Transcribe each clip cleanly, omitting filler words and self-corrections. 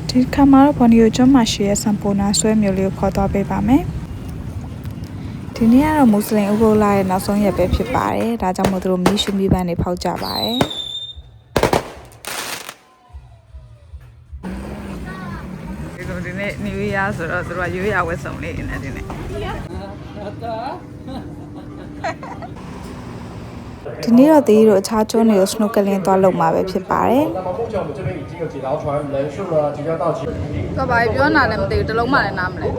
ဒီခါမှာတော့ဘော်နီယိုကျွန်းမှာရှိတဲ့စံပိုနာဆွဲမျိုးလေးကိုခေါ်သွားပေးပါမယ်ဒီနေ့ကတော့မွတ်စလင်ဥပုသ်လရဲ့နောက်ဆုံးရက်ပဲဖြစ်ပါတယ်ဒါကြောင့်မို့သူတို့မီးရှူမီးပန်းတွေဖောက်ကြပါတယ်ဒီနေ့ New Year ဆိုတော့သူတို့ကရိုးရာဝတ်စုံလေးနေတယ်ဒီနေ့ဒီနေ့တော့တီးတို့အခြားကျွန်းတွေကို snorkeling သွားလုပ်မှာပဲဖြစ်ပါတယ်။ဘာဘာပြောနာလည်းမသိဘူးတလုံးမှလည်းနားမလဲ။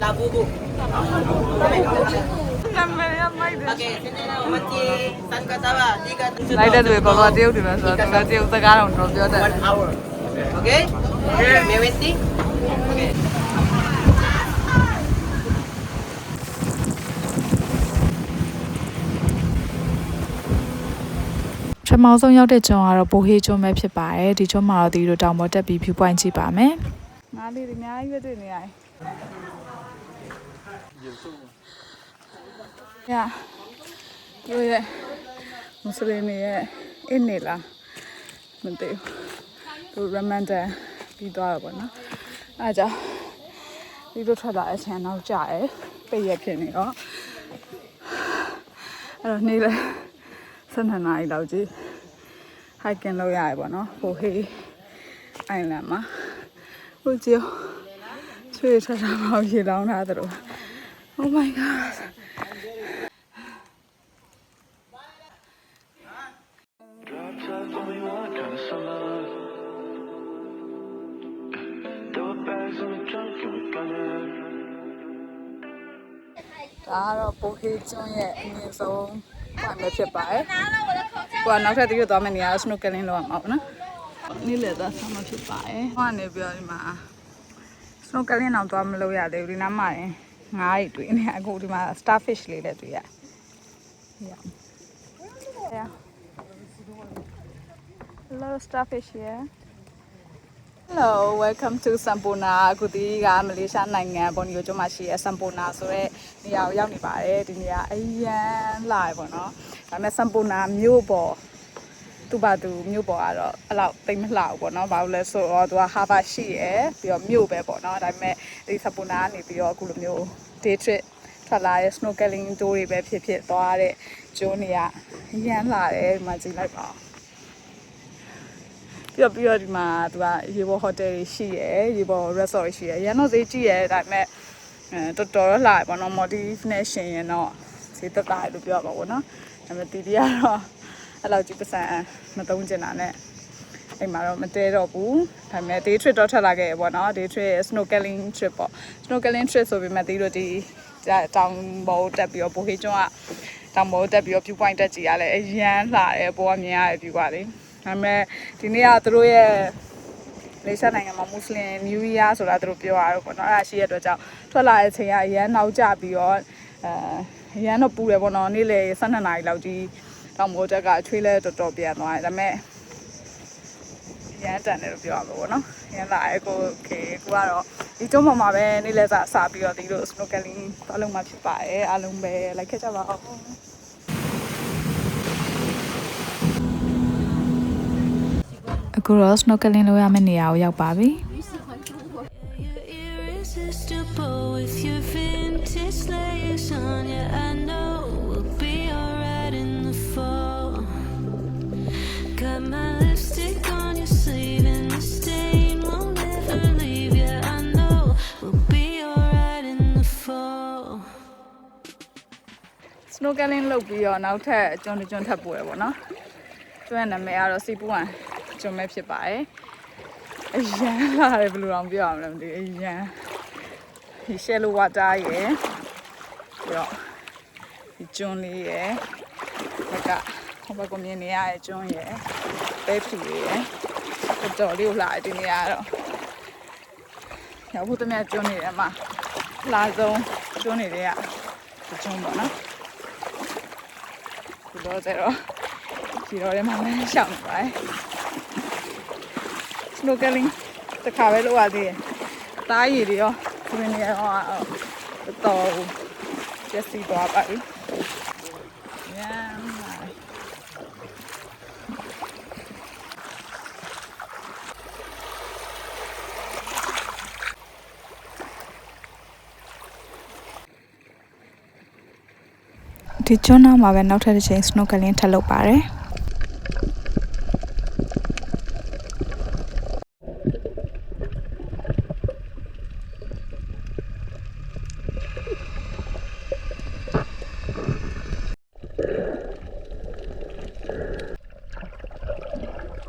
လာဘူးဘူး။နမရမိုက်တယ်။ Okay ဒီနေ့တော့မတီးစံကတာပါဒီကလိုက်တဲ့သူဘာဘာတရုတ်ဒီမှာဆိုတော့တရုတ်စကားတော့တော့ပြောတယ် 1 hour Okay Mewenti Okayပထမဆုံးရောက်တဲ့ကျွန်းကတော့ဘိုဟေးကျွန်းပဲဖြစ်ပါတယ်ဒီကျွန်းမှာတော့ဒီလိုတောင်ပေါ်တက်ပြီး view point ကြည့်ပါမယ်ငါးလေးတွေအများကြီးပဲတွေ့နေရတယ်ရတို့ရဲ့မွတ်စလင်တွေရဲ့အင်းနေလားမသိဘူးသူရမန်တန်ပြီးသွားတော့ဗောနော်အဲကြောင့်ဒီလိုထွက်လာတဲ့အချိန်နောက်ကျရဲပိတ်ရဖြစ်နေတော့အဲ့တော့နေလေ12 နာရီလောက်ကြီး hiking လုပ်ရတယ်ပေါ့နော်ဟိုဟေး island မှာဟိုကျိုးချွေထထမောင်ရေလောင်းထားသလို Oh my godဒါကတော့ဘိုဟေးကျွန်းရဲ့အမြင့်ဆုံးဘာပဲဖြစ်ပါတယ်။ကိုကနောက်ထပ်တိကျသွားမယ့်နေရာ snorkeling လုပ်ရမှာပေါ့နော်။နေ့လည်သားဆမ်းမဖြစ်ပါတယ်။ဟိုကနေပြီးတော့ဒီမှာ snorkeling တော့သွားမလုပ်ရသေးဘူးဒီနားမှာငါးတွေတွေ့နေအခုဒီမှာ starfish လေးလည်းတွေ့ရ။ Yeah. Hello starfish here. Hello, welcome to Sampona. အခုဒီကမလေးရှားနိုင်ငံဘော်နီယိုကျွန်းမှာရှိတဲ့ Sampona ဆိုတဲ့နေရာကိုရောက်နေပါတယ်ဒီနေရာအရန်လာရပေါ့နော်ဒါပေမဲ့ Sampona မြို့ပေါ်သူ့ဘာသူမြို့ပေါ်ကတော့အဲ့လောက်တိတ်မလှဘူးပေါ့နော်ဘာလို့လဲဆိုတော့သူက harbor ရှိရယ်ပြီးတော့မြို့ပဲပေါ့နော်ဒါပေမဲ့ဒီ Sampona ကနေပြီးတော့အခုလိုမျိုး day trip ထွက်လာတဲ့ snorkeling tour တွေပဲဖြစ်ဖြစ်သွားတဲ့ကျွန်းတွေကအရန်လာတယ်ဒီမှာကြည့်လိုက်ပါပြီးတော့ဒီမှာသူကရေပေါ်ဟိုတယ်ရှိရယ်ရေပေါ် resort ရှိရယ်ရန်တော့ဈေးကြီးရယ်ဒါပေမဲ့တော်တော်လှပေါ့နော် Maldives နဲ့ရှင်ရင်တော့ဈေးသက်သာတယ်လို့ပြောပါဘောနော်ဒါပေမဲ့တီတီကတော့အဲ့လောက်ကြီးပစံမသုံးကျင်တာနဲ့အိမ်မှာတော့မတဲတော့ဘူးဒါပေမဲ့ day trip တော့ထွက်လာခဲ့ရပေါ့နော် day trip snorkeling trip ပေါ့ snorkeling trip ဆိုပေမဲ့တီတို့ဒီတောင်ပေါ်တက်ပြီးတော့ဘိုဟေးကျွန်းကတောင်ပေါ်တက်ပြီးတော့ view point တက်ကြည့်ရလဲအရန်လှတယ်ပေါ်ကမြင်ရတဲ့ view ကလေဒါပေမဲ့ဒီနေ့ကသူတို့ရဲ့လေးရှားနိုင်ငံမှာမွတ်စလင် New Year ဆိုတာသူတို့ပြောရတော့ပေါ့နော်အဲ့ဒါရှိရတဲ့အတွက်ကြောင့်ထွက်လာတဲ့အချိန်ကအရန်နောက်ကျပြီးတော့အရန်တော့ပူတယ်ပေါ့နော်နေ့လေ12 နာရီလောက်ကြီးတောင်ပေါ်တက်ကချွေးလဲတော်တော်ပြန်သွားတယ်ဒါပေမဲ့ရန်တန်တယ်လို့ပြောရမှာပေါ့နော်ရန်လာကိုကတော့ဒီကျုံးပေါ်မှာပဲနေ့လဲစပြီးတော့ဒီလို snorkeling သွားလုံးမှာဖြစ်ပါတယ်အားလုံးပဲလိုက်ခဲ့ကြပါအောင်အခုတော့ snorkeling လုပ်ရမယ့်နေရာကိုရောက်ပါပြီsnorkeling လုပ်ပြီးတော့နောက်ထပ်ကျွန်းတစ်ကျွန်းထပ်ပို့ရပေါ့နော်ကျွန်းရဲ့နာမည်ကတော့စီပူဝမ်ကျွန်းပဲဖြစ်ပါတယ်အရန်လာတယ်ဘယ်လိုအောင်ပြောရမလဲမသိဘူးအရန်ဒီ shallow water ရယ်ပြီးတော့ဒီကျွန်းလေးရယ်ဘက်ကဟိုဘက်ကမြင်နေရတဲ့ကျွန်းရယ်ပဲဖြူရယ်တော်လေးကိုလာဒီနေရာတော့ရောက်ဖို့တမန်ကျွန်းနေတယ်မှာလာဆုံးကျွန်းနေတွေကကျွန်းပေါ့နော် ခုတော့ကျတော့ဒီတော့လည်းမမရှောင်းနေပါတယ် snorkeling တခါပဲလုပ်ရသေးတယ်အသားရည်တွေရောဒီနေ့တော့ကျက်စီသွားပါပြီဒီကျွန်းနားမှာပဲနောက်ထပ်တစ်ချိန် snorkeling ထပ်လုပ်ပါတယ်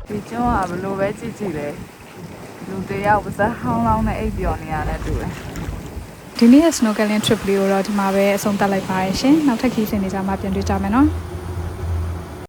ဒီကျွန်းကဘလို့ပဲကြည့်ကြည့်လေလူတယောက်ပါးစပ်ဟောင်းလောင်းနဲ့အိပ်ပျော်နေရတဲ့တူတယ်ဒီနေ့ရဲ့ snorkeling trip လေးကိုတော့ဒီမှာပဲအဆုံးသတ်လိုက်ပါရရှင်နောက်ထပ်ခီးစဉ်နေကြမှာပြန်တွေ့ကြမယ်နော်